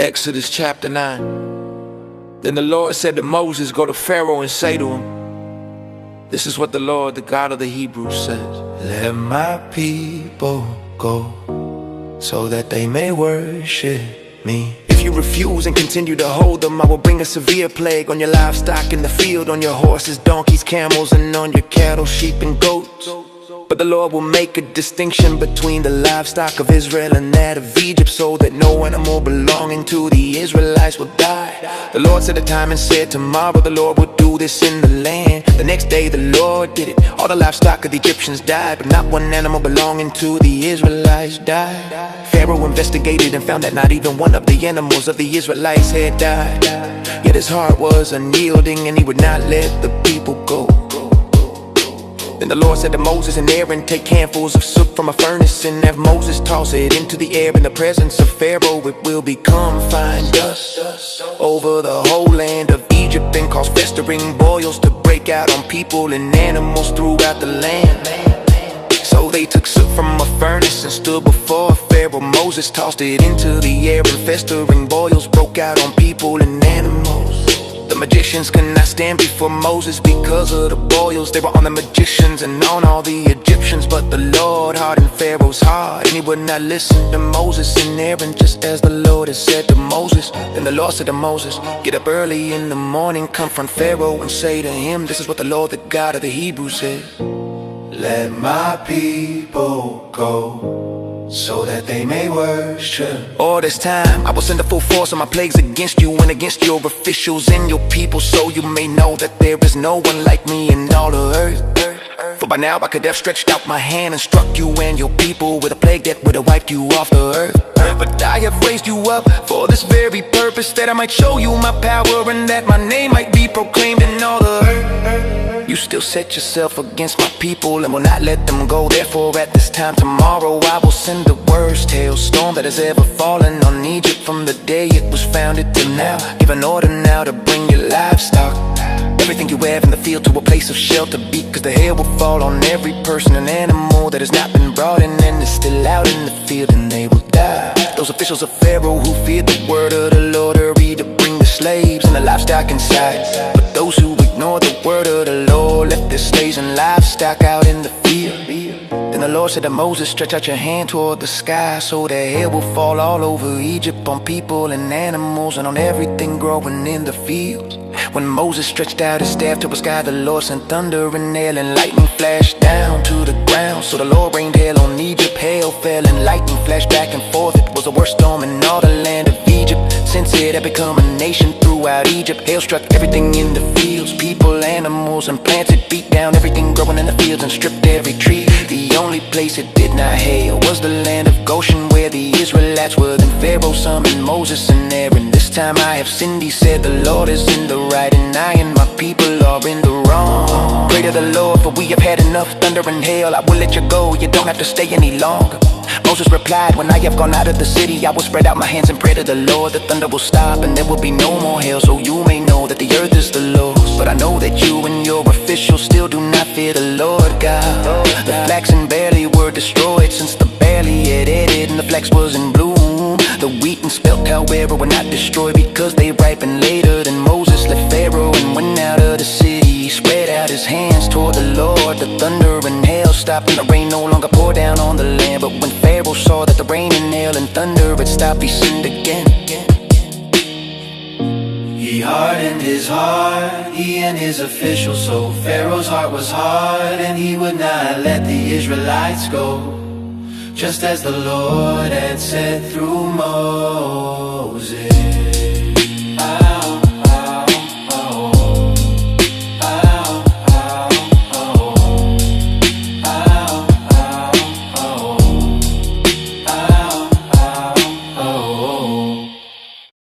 Exodus chapter 9. Then the Lord said to Moses, "Go to Pharaoh and say to him, this is what the Lord, the God of the Hebrews, says. Let my people go, so that they may worship me. If you refuse and continue to hold them, I will bring a severe plague on your livestock in the field, on your horses, donkeys, camels, and on your cattle, sheep, and goats. But the Lord will make a distinction between the livestock of Israel and that of Egypt, so that no animal belonging to the Israelites will die." The Lord set a time and said, "Tomorrow the Lord will do this in the land." The next day the Lord did it. All the livestock of the Egyptians died, but not one animal belonging to the Israelites died. Pharaoh investigated and found that not even one of the animals of the Israelites had died. Yet his heart was unyielding, and he would not let the people go. Then the Lord said to Moses and Aaron, "Take handfuls of soot from a furnace and have Moses toss it into the air. In the presence of Pharaoh it will become fine dust over the whole land of Egypt, and cause festering boils to break out on people and animals throughout the land." So they took soot from a furnace and stood before Pharaoh. Moses tossed it into the air, and festering boils broke out on people and animals. The magicians could not stand before Moses because of the boils. They were on the magicians and on all the Egyptians. But the Lord hardened Pharaoh's heart, and he would not listen to Moses and Aaron, just as the Lord had said to Moses. Then the Lord said to Moses, "Get up early in the morning, confront Pharaoh and say to him, this is what the Lord, the God of the Hebrews, says. Let my people go, so that they may worship. All this time I will send a full force of my plagues against you and against your officials and your people, so you may know that there is no one like me in all the earth. For by now I could have stretched out my hand and struck you and your people with a plague that would have wiped you off the earth. But I have raised you up for this very purpose, that I might show you my power and that my name might be proclaimed in all the earth. You still set yourself against my people and will not let them go. Therefore at this time tomorrow I will send the worst hailstorm that has ever fallen on Egypt from the day it was founded till now. Give an order now to bring your livestock, everything you have in the field, to a place of shelter, because the hail will fall on every person and animal that has not been brought in and is still out in the field, and they will die. Those officials of Pharaoh who feared the word of the Lord hurry to bring the slaves and the livestock inside. But those who ignore the word of the Lord left their slaves and livestock out in the field. Then the Lord said to Moses, "Stretch out your hand toward the sky, so that hail will fall all over Egypt, on people and animals and on everything growing in the fields." When Moses stretched out his staff to the sky, the Lord sent thunder and hail, and lightning flashed down to the ground. So the Lord rained hail on Egypt. Hail fell and lightning flashed back and forth. It was the worst storm in all the land of Egypt since it had become a nation throughout Egypt. Hail struck everything in the fields, people, animals, and plants. It beat down everything growing in the fields and stripped every tree. The only place it did not hail was the land of Goshen, where the Israelites were. Then Pharaoh summoned Moses and Aaron. "This time I have sinned," he said, "the Lord is in the right, and I and my people are in the wrong. Pray to the Lord, for we have had enough thunder and hail. I will let you go, you don't have to stay any longer." Moses replied, "When I have gone out of the city, I will spread out my hands and pray to the Lord. The thunder will stop and there will be no more hail, so you may know that the earth is the Lord's. But I know that you and your officials still do not fear the Lord God." The flax and barley were destroyed, since the barley had ended and the flax was in bloom. The wheat and spelt, however, were not destroyed, because they ripened later. Then Moses left Pharaoh and went out of the city. He spread out his hands toward the Lord. The thunder and hail stopped, and the rain no longer poured down on the land. But when Pharaoh saw that the rain and hail and thunder had stopped, he sinned again. He hardened his heart, he and his officials, so Pharaoh's heart was hard, and he would not let the Israelites go, just as the Lord had said through Moses.